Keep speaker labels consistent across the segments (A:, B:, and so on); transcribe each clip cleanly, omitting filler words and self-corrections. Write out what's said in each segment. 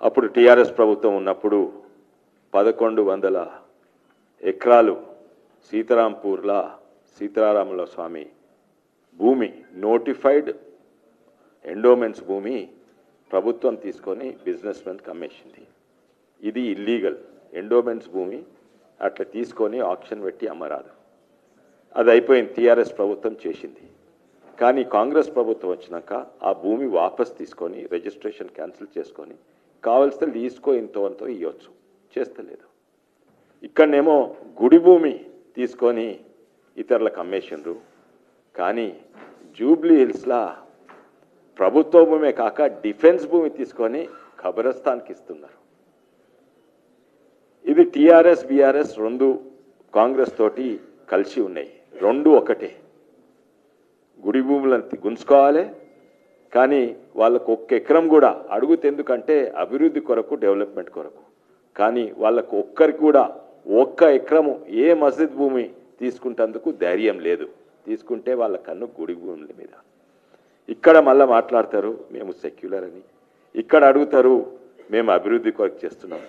A: అప్పుడు టీఆర్ఎస్ ప్రభుత్వం ఉన్నప్పుడు 1100 ఎకరాలు సీతారాంపూర్లా సీతారాముల స్వామి భూమి నోటిఫైడ్ ఎండోమెంట్స్ భూమి ప్రభుత్వం తీసుకొని బిజినెస్ మెన్కి అమ్మేసింది. ఇది ఇల్లీగల్. ఎండోమెంట్స్ భూమి అట్లా తీసుకొని ఆక్షన్ పెట్టి అమ్మరాదు. అది అయిపోయింది, టీఆర్ఎస్ ప్రభుత్వం చేసింది. కానీ కాంగ్రెస్ ప్రభుత్వం వచ్చినాక ఆ భూమి వాపస్ తీసుకొని రిజిస్ట్రేషన్ క్యాన్సిల్ చేసుకొని కావాల్సిన లీజ్కో ఇంతో అంతో ఇవ్వచ్చు, చేస్తలేదు. ఇక్కడనేమో గుడి భూమి తీసుకొని ఇతరులకు అమ్మేసిండ్రు. కానీ జూబ్లీ హిల్స్లా ప్రభుత్వ భూమే కాక డిఫెన్స్ భూమి తీసుకొని ఖబరస్థాన్కి ఇస్తున్నారు. ఇది టీఆర్ఎస్ బీఆర్ఎస్ రెండు కాంగ్రెస్ తోటి కలిసి ఉన్నాయి, రెండు ఒకటే. గుడి భూములను గుంజుకోవాలి, కానీ వాళ్ళకు ఒక్క ఎకరం కూడా అడుగుతే ఎందుకంటే అభివృద్ధి కొరకు డెవలప్మెంట్ కొరకు. కానీ వాళ్ళకు ఒక్కరికి కూడా ఒక్క ఎకరము ఏ మస్జిద్ భూమి తీసుకుంటేందుకు ధైర్యం లేదు. తీసుకుంటే వాళ్ళ కన్ను గుడి భూముల మీద. ఇక్కడ మళ్ళీ మాట్లాడతారు మేము సెక్యులర్ అని, ఇక్కడ అడుగుతారు మేము అభివృద్ధి కొరకు చేస్తున్నాం.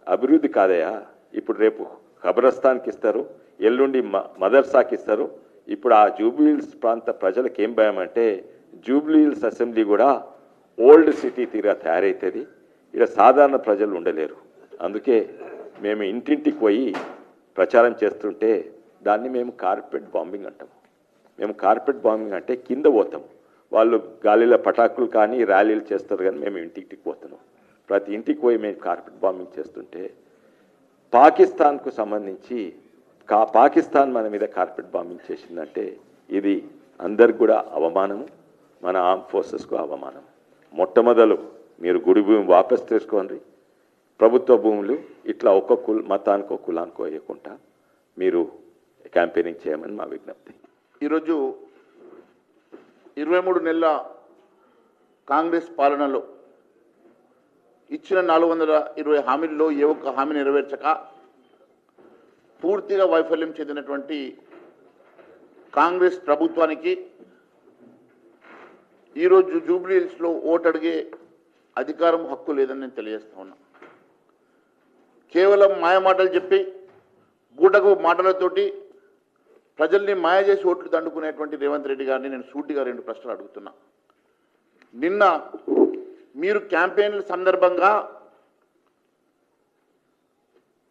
A: అభివృద్ధి కాదయా. ఇప్పుడు రేపు ఖబరస్థాన్కి ఇస్తారు, ఎల్లుండి మదర్సాకి ఇస్తారు. ఇప్పుడు ఆ జూబ్లీహిల్స్ ప్రాంత ప్రజలకు ఏం భయం అంటే జూబ్లీహిల్స్ అసెంబ్లీ కూడా ఓల్డ్ సిటీ తీరా తయారవుతుంది, ఇక్కడ సాధారణ ప్రజలు ఉండలేరు. అందుకే మేము ఇంటింటికి పోయి ప్రచారం చేస్తుంటే దాన్ని మేము కార్పెట్ బాంబింగ్ అంటాము. మేము కార్పెట్ బాంబింగ్ అంటే కింద పోతాం, వాళ్ళు గాలిలో పటాకులు కానీ ర్యాలీలు చేస్తారు, కానీ మేము ఇంటింటికి పోతున్నాం. ప్రతి ఇంటికి పోయి మేము కార్పెట్ బాంబింగ్ చేస్తుంటే పాకిస్తాన్కు సంబంధించి పాకిస్తాన్ మన మీద కార్పెట్ బాంబింగ్ చేసిందంటే ఇది అందరికి కూడా అవమానము, మన ఆర్మ్ ఫోర్సెస్కు అవమానం. మొట్టమొదలు మీరు గుడి భూమి వాపస్ తీసుకోండి, ప్రభుత్వ భూములు ఇట్లా ఒక్కొక్క మతానికో కులానికో వేయకుండా మీరు క్యాంపెయినింగ్ చేయమని మా విజ్ఞప్తి.
B: ఈరోజు 23 నెలల కాంగ్రెస్ పాలనలో ఇచ్చిన 420 హామీల్లో ఏ ఒక్క హామీ నెరవేర్చక పూర్తిగా వైఫల్యం చెందినటువంటి కాంగ్రెస్ ప్రభుత్వానికి ఈరోజు జూబ్లీహిల్స్లో ఓటు అడిగే అధికారం హక్కు లేదని నేను తెలియజేస్తా ఉన్నా. కేవలం మాయమాటలు చెప్పి బూటకు మాటలతోటి ప్రజల్ని మాయ చేసి ఓట్లు దండుకునేటువంటి రేవంత్ రెడ్డి గారిని నేను సూటిగా 2 ప్రశ్నలు అడుగుతున్నా. నిన్న మీరు క్యాంపెయిన్ల సందర్భంగా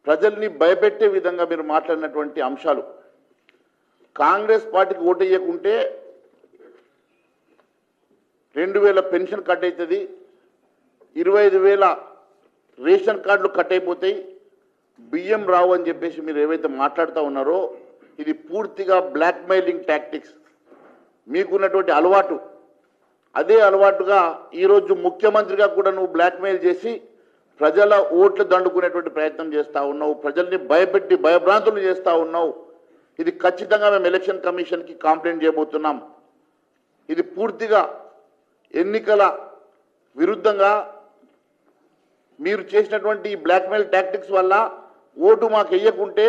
B: ప్రజల్ని భయపెట్టే విధంగా మీరు మాట్లాడినటువంటి అంశాలు, కాంగ్రెస్ పార్టీకి ఓటు వేయకుంటే 2000 పెన్షన్ కట్ అవుతుంది, 25,000 రేషన్ కార్డులు కట్ అయిపోతాయి, బియ్యం రావు అని చెప్పేసి మీరు ఏవైతే మాట్లాడుతూ ఉన్నారో ఇది పూర్తిగా బ్లాక్మెయిలింగ్ టాక్టిక్స్. మీకున్నటువంటి అలవాటు, అదే అలవాటుగా ఈరోజు ముఖ్యమంత్రిగా కూడా నువ్వు బ్లాక్మెయిల్ చేసి ప్రజల ఓట్లు దండుకునేటువంటి ప్రయత్నం చేస్తూ ఉన్నావు, ప్రజల్ని భయపెట్టి భయభ్రాంతులు చేస్తూ ఉన్నావు. ఇది ఖచ్చితంగా మేము ఎలక్షన్ కమిషన్కి కంప్లైంట్ చేయబోతున్నాం. ఇది పూర్తిగా ఎన్నికల విరుద్ధంగా మీరు చేసినటువంటి బ్లాక్మెయిల్ టాక్టిక్స్ వల్ల ఓటు మాకు వేయకుంటే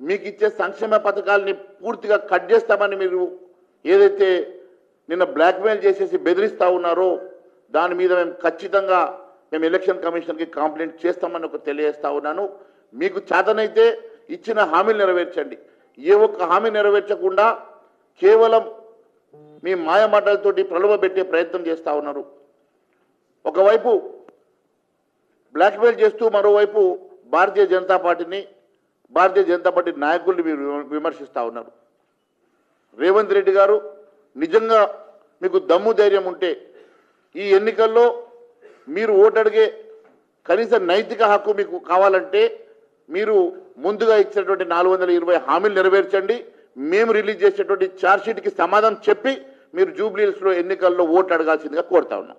B: మీకు ఇచ్చే సంక్షేమ పథకాలని పూర్తిగా కట్ చేస్తామని మీరు ఏదైతే నిన్న బ్లాక్మెయిల్ చేసేసి బెదిరిస్తూ ఉన్నారో దాని మీద మేము ఖచ్చితంగా ఎలక్షన్ కమిషన్కి కంప్లైంట్ చేస్తామని ఒక తెలియజేస్తా ఉన్నాను. మీకు చేతనైతే ఇచ్చిన హామీలు నెరవేర్చండి. ఏ ఒక్క హామీ నెరవేర్చకుండా కేవలం మీ మాయమాటలతోటి ప్రలోభపెట్టే ప్రయత్నం చేస్తూ ఉన్నారు. ఒకవైపు బ్లాక్మెయిల్ చేస్తూ మరోవైపు భారతీయ జనతా పార్టీ నాయకుల్ని మీరు విమర్శిస్తూ ఉన్నారు. రేవంత్ రెడ్డి గారు నిజంగా మీకు దమ్ము ధైర్యం ఉంటే ఈ ఎన్నికల్లో మీరు ఓటు అడిగే కనీస నైతిక హక్కు మీకు కావాలంటే మీరు ముందుగా ఇచ్చినటువంటి 420 హామీలు నెరవేర్చండి. మేము రిలీజ్ చేసేటువంటి ఛార్జ్షీట్కి సమాధానం చెప్పి మీరు జూబ్లీహిల్స్లో ఎన్నికల్లో ఓటు అడగాల్సిందిగా కోరుతా ఉన్నాం.